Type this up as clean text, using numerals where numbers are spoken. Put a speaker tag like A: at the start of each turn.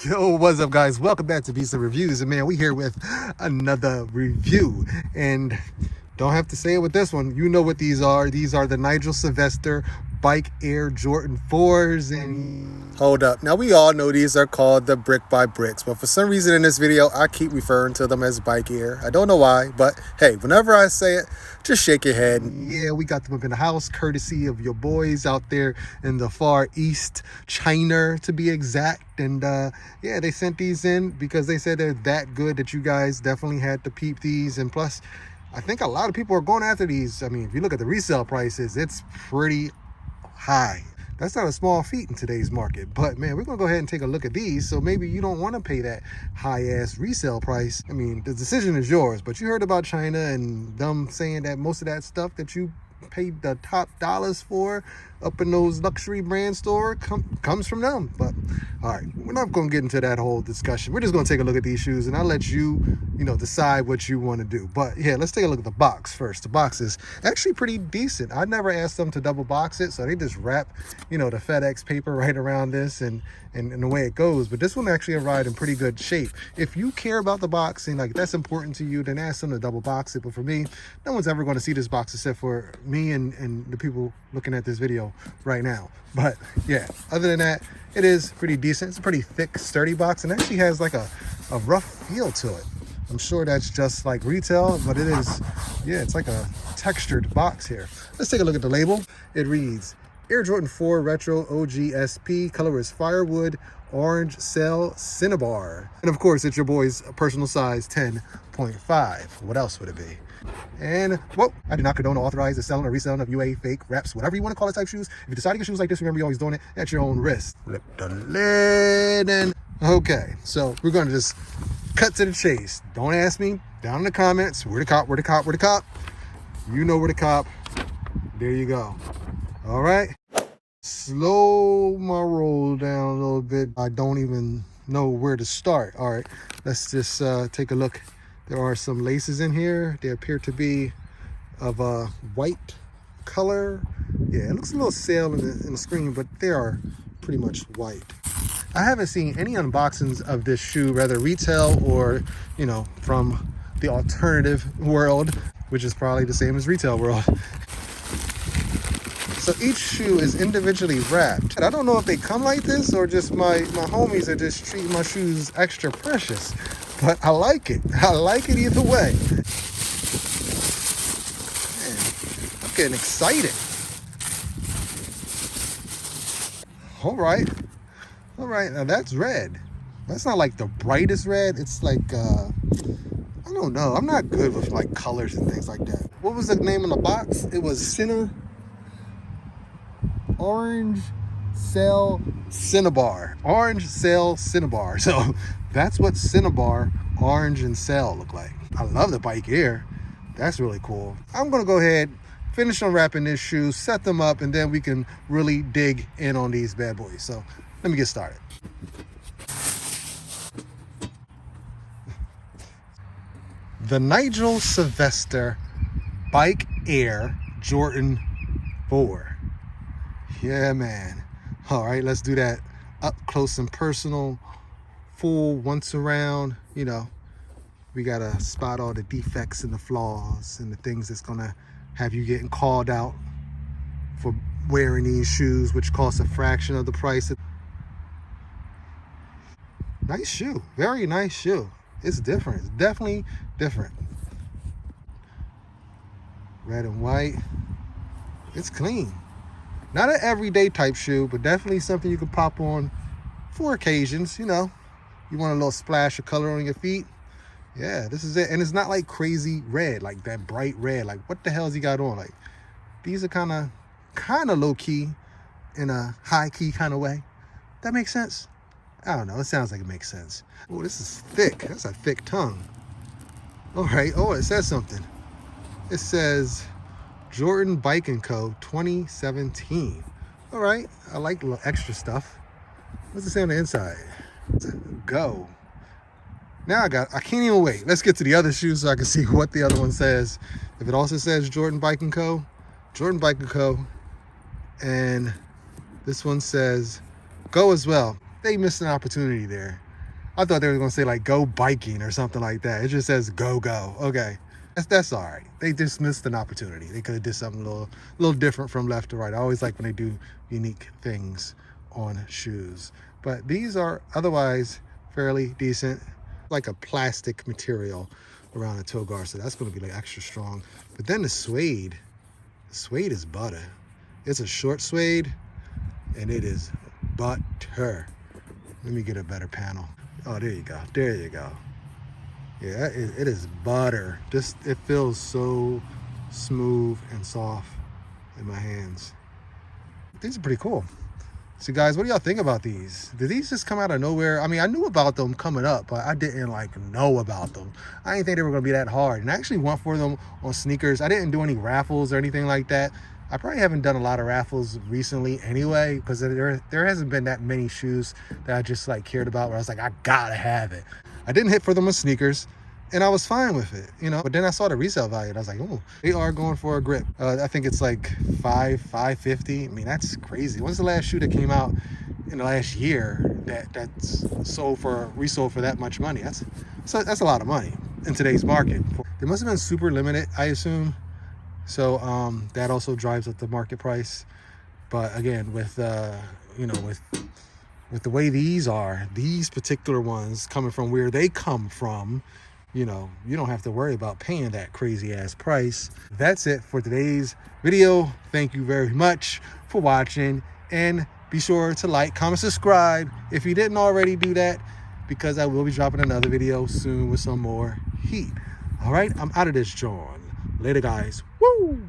A: Yo, what's up, guys? Welcome back to Beats and Reviews. And man, we here with another review. And don't have to say it with this one. You know what these are. These are the Nigel Sylvester Bike Air Jordan 4s. And hold up. Now, we all know these are called the Brick by Bricks. But for some reason in this video, I keep referring to them as Bike Air. I don't know why. But hey, whenever I say it, just shake your head. Yeah, we got them up in the house, courtesy of your boys out there in the Far East, China to be exact. And yeah, they sent these in because they said they're that good that you guys definitely had to peep these. And plus, I think a lot of people are going after these. I mean, if you look at the resale prices, it's pretty high. That's not a small feat in today's market. But man, we're gonna go ahead and take a look at these. So maybe you don't want to pay that high ass resale price. I mean, the decision is yours, but you heard about China and them saying that most of that stuff that you paid the top dollars for up in those luxury brand store comes from them. But all right, we're not going to get into that whole discussion. We're just going to take a look at these shoes, and I'll let you decide what you want to do. But yeah, let's take a look at the box first. The box is actually pretty decent. I never asked them to double box it, so they just wrap the FedEx paper right around this and the way it goes. But this one actually arrived in pretty good shape. If you care about the boxing, like that's important to you, then ask them to double box it. But for me, no one's ever going to see this box except for me and the people looking at this video right now. But yeah, other than that, it is pretty decent. It's a pretty thick, sturdy box, and actually has like a rough feel to it. I'm sure that's just like retail, but it is, yeah, it's like a textured box here. Let's take a look at the label. It reads Air Jordan 4 Retro OGSP, color is Firewood Orange Cell Cinnabar. And of course, it's your boy's personal size 10.5. What else would it be? And, well, I do not condone or authorize the selling or reselling of UA, fake, reps, whatever you want to call it type shoes. If you decide to get shoes like this, remember you're always doing it at your own risk. Flip the lid and, okay, so we're going to just cut to the chase. Don't ask me down in the comments, where the cop, where the cop, where the cop. You know where the cop. There you go. All right. Slow my roll down a little bit. I don't even know where to start. All right, let's just take a look. There are some laces in here. They appear to be of a white color. Yeah, it looks a little stale in the screen, but they are pretty much white. I haven't seen any unboxings of this shoe, whether retail or, from the alternative world, which is probably the same as retail world. So each shoe is individually wrapped. I don't know if they come like this or just my homies are just treating my shoes extra precious. But I like it. I like it either way. Man, I'm getting excited. All right. All right. Now that's red. That's not like the brightest red. It's like, I don't know. I'm not good with like colors and things like that. What was the name on the box? It was Orange Cell Cinnabar. Orange Cell Cinnabar. So that's what Cinnabar, orange, and cell look like. I love the Bike Air. That's really cool. I'm gonna go ahead, finish unwrapping this shoe, set them up, and then we can really dig in on these bad boys. So let me get started. The Nigel Sylvester Bike Air Jordan 4. Yeah, man. All right, let's do that up close and personal, full once around. We gotta spot all the defects and the flaws and the things that's gonna have you getting called out for wearing these shoes, which cost a fraction of the price. Nice shoe, very nice shoe. It's different, it's definitely different. Red and white, it's clean. Not an everyday type shoe, but definitely something you can pop on for occasions. You want a little splash of color on your feet. Yeah, this is it. And it's not like crazy red, like that bright red. Like, what the hell's he got on? Like, these are kind of low key in a high key kind of way. That makes sense? I don't know. It sounds like it makes sense. Oh, this is thick. That's a thick tongue. All right. Oh, it says something. It says Jordan Bike & Co. 2017. All right, I like a little extra stuff. What's it say on the inside? Go. Now I can't even wait. Let's get to the other shoes so I can see what the other one says. If it also says Jordan Bike & Co. Jordan Bike & Co. And this one says Go as well. They missed an opportunity there. I thought they were gonna say like go biking or something like that. It just says go go. Okay. That's all right. They just missed an opportunity. They could have did something a little different from left to right. I always like when they do unique things on shoes. But these are otherwise fairly decent. Like a plastic material around the toe guard, so that's going to be like extra strong. But then the suede is butter. It's a short suede and it is butter. Let me get a better panel. Oh, there you go. There you go. Yeah, it is butter. Just, it feels so smooth and soft in my hands. These are pretty cool. So guys, what do y'all think about these? Did these just come out of nowhere? I mean, I knew about them coming up, but I didn't like know about them. I didn't think they were gonna be that hard. And I actually went for them on sneakers. I didn't do any raffles or anything like that. I probably haven't done a lot of raffles recently anyway, because there hasn't been that many shoes that I just like cared about where I was like, I gotta have it. I didn't hit for them on sneakers, and I was fine with it, you know. But then I saw the resale value and I was like, oh, they are going for a grip. I think it's like $550. I mean, that's crazy. When's the last shoe that came out in the last year that's resold for that much money? That's a lot of money in today's market. They must have been super limited, I assume. So that also drives up the market price. But again, with you know, with the way these particular ones coming from where they come from, you know, you don't have to worry about paying that crazy ass price. That's it for today's video. Thank you very much for watching, and be sure to like, comment, subscribe if you didn't already do that, because I will be dropping another video soon with some more heat. All right, I'm out of this, John. Later, guys. Woo!